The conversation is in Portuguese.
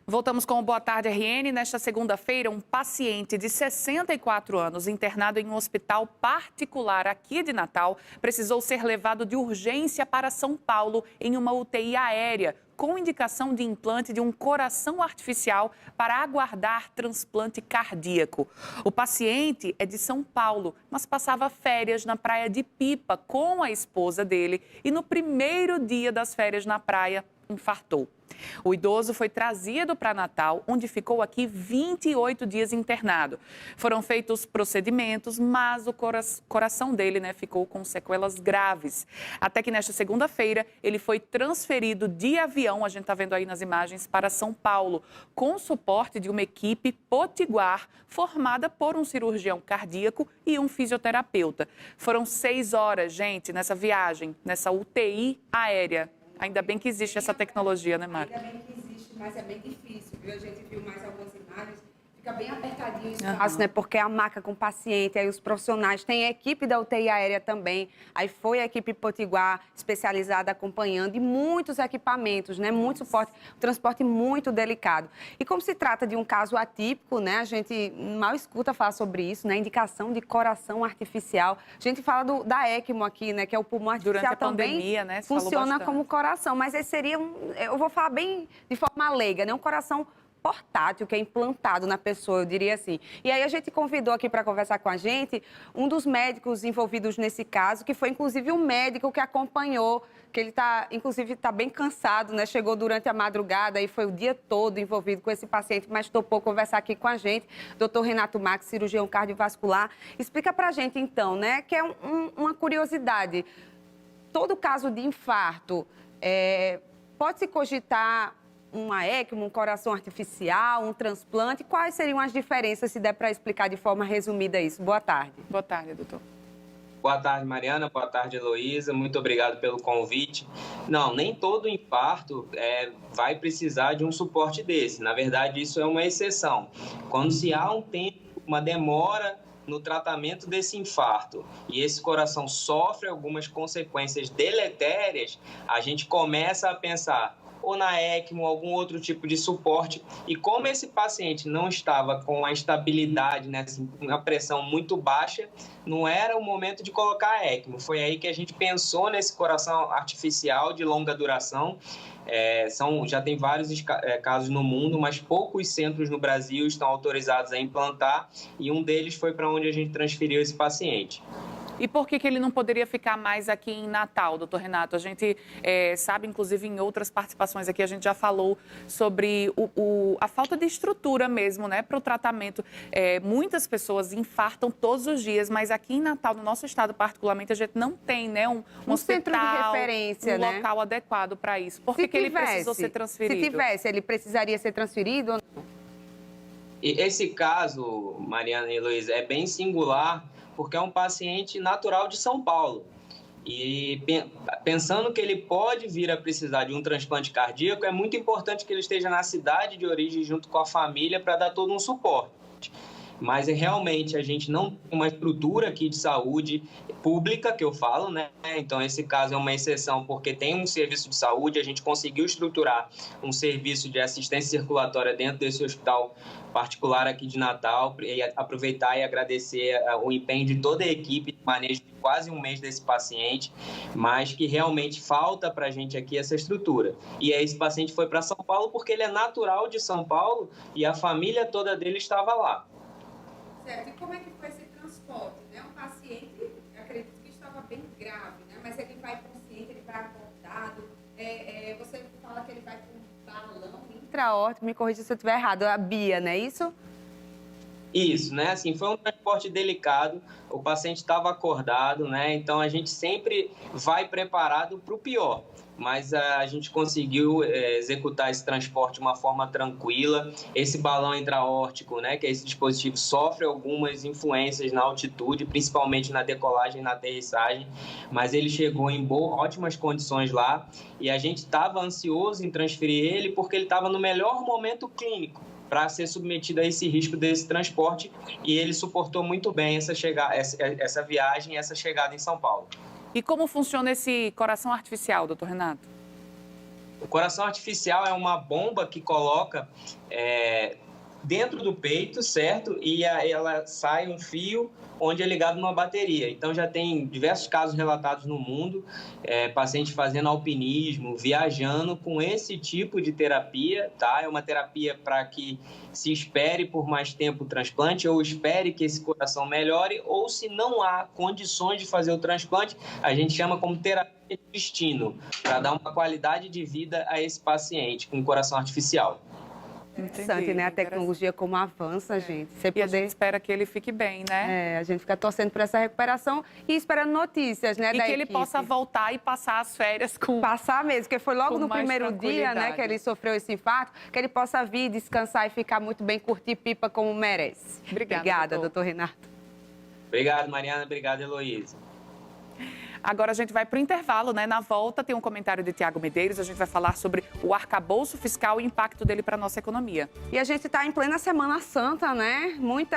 Voltamos com o Boa Tarde RN. Nesta segunda-feira, um paciente de 64 anos, internado em um hospital particular aqui de Natal, precisou ser levado de urgência para São Paulo em uma UTI aérea, com indicação de implante de um coração artificial para aguardar transplante cardíaco. O paciente é de São Paulo, mas passava férias na praia de Pipa com a esposa dele e no primeiro dia das férias na praia, infartou. O idoso foi trazido para Natal, onde ficou aqui 28 dias internado. Foram feitos procedimentos, mas o coração dele, ficou com sequelas graves. Até que nesta segunda-feira, ele foi transferido de avião, a gente está vendo aí nas imagens, para São Paulo, com suporte de uma equipe potiguar, formada por um cirurgião cardíaco e um fisioterapeuta. Foram 6 horas, gente, nessa viagem, nessa UTI aérea. Ainda bem que existe essa tecnologia, né, Mari? Ainda bem que existe, mas é bem difícil, viu? A gente viu mais algumas imagens, fica bem apertadinho o espaço, né? Porque a maca com o paciente, aí os profissionais, tem a equipe da UTI aérea também, aí foi a equipe potiguar especializada acompanhando e muitos equipamentos, né? Muito suporte, um transporte muito delicado. E como se trata de um caso atípico, né? A gente mal escuta falar sobre isso, né? Indicação de coração artificial. A gente fala da ECMO aqui, né? Que é o pulmão artificial. Durante a também pandemia, né? Funciona como coração, mas esse seria eu vou falar bem de forma leiga, né? Um coração portátil que é implantado na pessoa, eu diria assim. E aí a gente convidou aqui para conversar com a gente um dos médicos envolvidos nesse caso, que foi inclusive um médico que acompanhou, que ele inclusive está bem cansado, né? Chegou durante a madrugada e foi o dia todo envolvido com esse paciente, mas topou conversar aqui com a gente. Dr. Renato Max, cirurgião cardiovascular. Explica para a gente então, né? Que é uma curiosidade. Todo caso de infarto, pode-se cogitar uma ECMO, um coração artificial, um transplante? Quais seriam as diferenças, se der para explicar de forma resumida isso? Boa tarde. Boa tarde, doutor. Boa tarde, Mariana. Boa tarde, Heloísa. Muito obrigado pelo convite. Não, nem todo infarto vai precisar de um suporte desse. Na verdade, isso é uma exceção. Quando se há um tempo, uma demora no tratamento desse infarto e esse coração sofre algumas consequências deletérias, a gente começa a pensar ou na ECMO, algum outro tipo de suporte. E como esse paciente não estava com a estabilidade, né, uma pressão muito baixa, não era o momento de colocar a ECMO. Foi aí que a gente pensou nesse coração artificial de longa duração. Já tem vários casos no mundo, mas poucos centros no Brasil estão autorizados a implantar, e um deles foi para onde a gente transferiu esse paciente. E por que ele não poderia ficar mais aqui em Natal, doutor Renato? A gente sabe, inclusive, em outras participações aqui, a gente já falou sobre a falta de estrutura mesmo, né, para o tratamento. Muitas pessoas infartam todos os dias, mas aqui em Natal, no nosso estado particularmente, a gente não tem, né, um hospital, centro de referência, um local adequado para isso. Por que ele precisou ser transferido? Se tivesse, ele precisaria ser transferido ou não? E esse caso, Mariana e Heloísa, é bem singular, porque é um paciente natural de São Paulo. E pensando que ele pode vir a precisar de um transplante cardíaco, é muito importante que ele esteja na cidade de origem junto com a família para dar todo um suporte. Mas realmente a gente não tem uma estrutura aqui de saúde pública, que eu falo, né? Então esse caso é uma exceção porque tem um serviço de saúde, a gente conseguiu estruturar um serviço de assistência circulatória dentro desse hospital particular aqui de Natal, e aproveitar e agradecer o empenho de toda a equipe de manejo de quase um mês desse paciente, mas que realmente falta para a gente aqui essa estrutura. E aí esse paciente foi para São Paulo porque ele é natural de São Paulo e a família toda dele estava lá. Certo. E como é que foi esse transporte? Né? Um paciente, eu acredito que estava bem grave, né? Mas ele vai consciente, ele vai acordado. Você fala que ele vai com um balão intra-aórtico, me corrija se eu estiver errado, a BIA, não é isso? Isso, né? Assim, foi um transporte delicado, o paciente estava acordado, né? Então a gente sempre vai preparado para o pior. Mas a gente conseguiu executar esse transporte de uma forma tranquila. Esse balão intra-aórtico, né, que é esse dispositivo, sofre algumas influências na altitude, principalmente na decolagem e na aterrissagem, mas ele chegou em ótimas condições lá e a gente estava ansioso em transferir ele porque ele estava no melhor momento clínico para ser submetido a esse risco desse transporte, e ele suportou muito bem essa viagem, essa chegada em São Paulo. E como funciona esse coração artificial, doutor Renato? O coração artificial é uma bomba que coloca dentro do peito, certo? E ela sai um fio onde é ligado numa bateria. Então, já tem diversos casos relatados no mundo, pacientes fazendo alpinismo, viajando com esse tipo de terapia, tá? É uma terapia para que se espere por mais tempo o transplante, ou espere que esse coração melhore, ou se não há condições de fazer o transplante, a gente chama como terapia de destino, para dar uma qualidade de vida a esse paciente com coração artificial. Interessante, né? A tecnologia como avança, gente. Você E a gente espera que ele fique bem, né? A gente fica torcendo por essa recuperação e esperando notícias, né, E da que ele equipe. possa voltar e passar as férias com... Passar mesmo, porque foi logo com no mais primeiro dia, né, que ele sofreu esse infarto, que ele possa vir, descansar e ficar muito bem, curtir pipa como merece. Obrigada, doutor Renato. Obrigado, Mariana. Obrigado, Heloísa. Agora a gente vai para o intervalo, né? Na volta tem um comentário de Tiago Medeiros, a gente vai falar sobre o arcabouço fiscal e o impacto dele para a nossa economia. E a gente está em plena Semana Santa, né? Muita